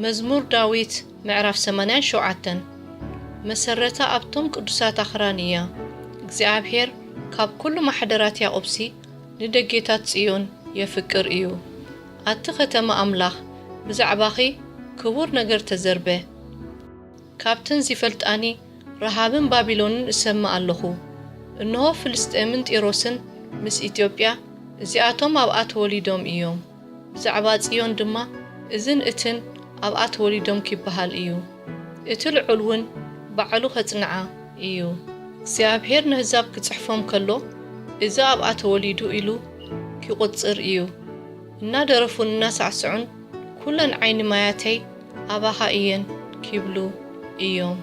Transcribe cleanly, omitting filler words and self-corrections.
መዝሙር ዳዊት ምዕራፍ 87 መሰረታ ኣብቶም ቅዱሳት ኣኽራንያ እግዚአብሔር ካብ ኩሉ ማሕደራት ያቆብሲ ንደጌታት ጽዮን የፍቅር እዩ። ኣቲ ከተማ ኣምላኽ ብዛዕባኺ ክቡር ነገር ተዘርበ። ካብተን ዝፈልጣኒ ረሃብን ባቢሎንን እሰማ ኣለኹ። እነሆ ፍልስጤምን ጢሮስን ምስ ኢትዮጵያ እዚኣቶም ኣብኣት ወሊዶም እዮም። ብዛዕባ ጽዮን ድማ እዝን እትን ኣብኣት ወሊዶም ክበሃል እዩ። እቲ ልዑልውን ባዕሉ ኸጽንዓ እዩ። እግዚአብሔር ንህዛብ ክጽሕፎም ከሎ እዚ ኣብኣት ወሊዱ ኢሉ ክቁጽር እዩ። እናደረፉን እናሳዕስዑን ኩለን ዓይኒ ማያተይ ኣባኻ እየን ክብሉ እዮም።